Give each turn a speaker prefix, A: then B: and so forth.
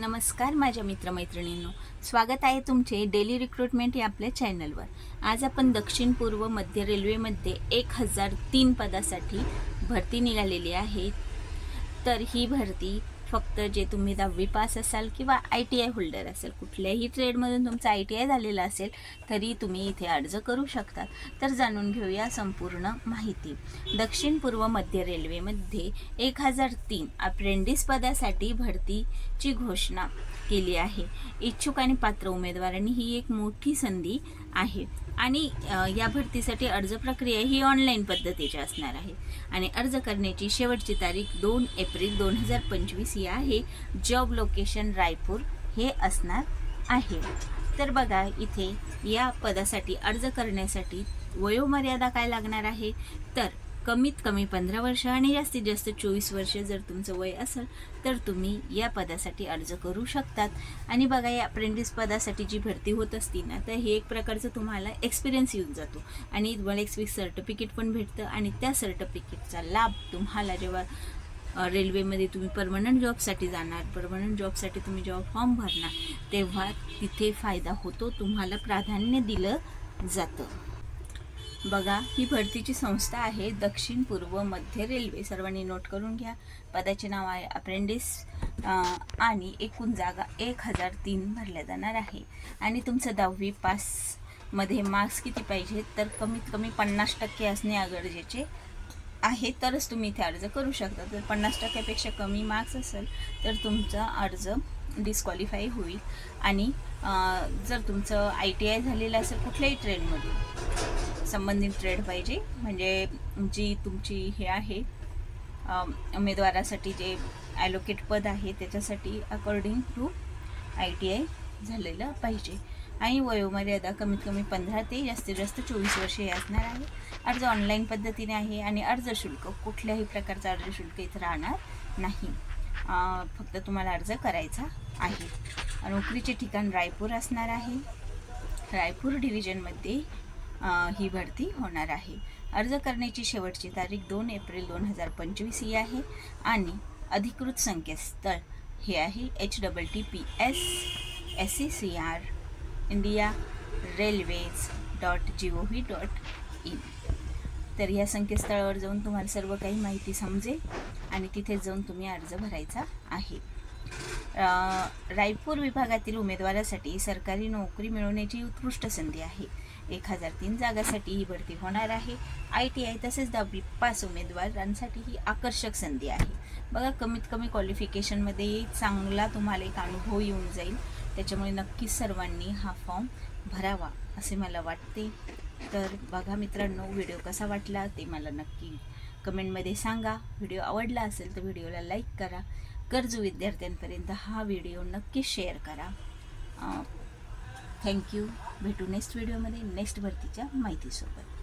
A: नमस्कार माझ्या मित्रमैत्रिणींनो, स्वागत आहे तुमचे डेली रिक्रूटमेंट या आपल्या चॅनलवर। आज आपण दक्षिण पूर्व मध्य रेल्वेमध्ये 1003 पदासाठी भरती निघालेली आहे। तर ही भरती फक्त जे तुम्ही 10वी पास असाल किंवा ITI होल्डर असेल, कुठल्याही ट्रेडमधून तुमचा ITI झालेला असेल तरी तुम्ही इथे अर्ज करू शकता। तर जाणून घेऊया संपूर्ण माहिती। दक्षिण पूर्व मध्य रेल्वेमध्ये 1003 अप्रेंटिस पदासाठी भरतीची घोषणा केली आहे। इच्छुक आणि पात्र उमेदवारांनी ही एक मोठी संधी आहे आणि या भरतीसाठी अर्ज प्रक्रिया ही ऑनलाईन पद्धतीची असणार आहे आणि अर्ज करण्याची शेवटची तारीख 2 एप्रिल 2025 ही आहे। जॉब लोकेशन रायपूर हे असणार आहे। तर बघा, इथे या पदासाठी अर्ज करण्यासाठी वयोमर्यादा काय लागणार आहे, तर कमीत कमी 15 वर्ष आणि जास्तीत जास्त 24 वर्ष जर तुमचं वय असेल तर तुम्ही या पदासाठी अर्ज करू शकतात। आणि बघा, या अप्रेंटिस पदासाठी जी भरती होत असती ना, तर हे एक प्रकारचं तुम्हाला एक्सपिरियन्स येऊन जातो आणि तुम्हाला एक सर्टिफिकेट पण भेटतं आणि त्या सर्टिफिकेटचा लाभ तुम्हाला जेव्हा रेल्वेमध्ये तुम्ही परमनंट जॉबसाठी जाणार, परमनंट जॉबसाठी तुम्ही जेव्हा फॉर्म भरणार तेव्हा तिथे फायदा होतो, तुम्हाला प्राधान्य दिलं जातं। बघा, ही भरतीची संस्था आहे दक्षिण पूर्व मध्य रेल्वे। सर्वांनी नोट करून घ्या। पदाचे नाव आहे अप्रेंटिस आणि एकूण जागा 1003 भरल्या जाणार आहे। आणि तुमचं 10वी पास मध्ये मार्क्स किती पाहिजे, तर कमीत कमी 50% असणे गरजेचे आहे, तरच तुम्ही इथे अर्ज करू शकता। जर 50%पेक्षा कमी मार्क्स असेल तर तुमचा अर्ज डिस्क्वालिफाय होईल। आणि जर तुमचं ITI झालेलं असेल कुठल्याही ट्रेडमधून, संबंधित ट्रेड पाहिजे, म्हणजे जी तुमची हे आहे उमेदवारासाठी जे ॲलोकेट पद आहे त्याच्यासाठी अकॉर्डिंग टू ITI झालेलं पाहिजे। आणि वयोमर्यादा कमीत कमी 15 ते जास्तीत जास्त 24 वर्षे असणार आहे। अर्ज ऑनलाईन पद्धतीने आहे आणि अर्ज शुल्क कुठल्याही प्रकारचं अर्ज शुल्क इथं राहणार नाही, फक्त तुम्हाला अर्ज करायचा आहे। नोकरीचे ठिकाण रायपूर असणार आहे। रायपूर डिव्हिजनमध्ये ही भरती होणार आहे। अर्ज करण्याची शेवटची तारीख 2 एप्रिल 2025 ही आहे आणि अधिकृत संकेतस्थळ हे आहे https SECR-India-Railways.gov.in। तर या संकेतस्थळावर जाऊन तुम्हाला सर्व काही माहिती समजेल आणि तिथे जाऊन तुम्ही अर्ज भरायचा आहे। रायपूर विभागातील उमेदवारासाठी सरकारी नोकरी मिळवण्याची उत्कृष्ट संधी आहे। 1003 जागासाठी ही भरती होणार आहे। ITI तसेच 10वी पास उमेदवारांसाठी ही आकर्षक संधी आहे। बघा, कमीत कमी क्वालिफिकेशनमध्ये चांगला तुम्हाला एक अनुभव येऊन जाईल, त्याच्यामुळे नक्कीच सर्वांनी हा फॉर्म भरावा असे मला वाटते। तर बघा मित्रांनो, व्हिडिओ कसा वाटला ते मला नक्की कमेंटमध्ये सांगा। व्हिडिओ आवडला असेल तर व्हिडिओला लाईक करा। गरजू विद्यार्थ्यांपर्यंत हा व्हिडिओ नक्की शेअर करा। थँक्यू। भेटू नेक्स्ट व्हिडिओमध्ये नेक्स्ट भरतीच्या माहितीसोबत।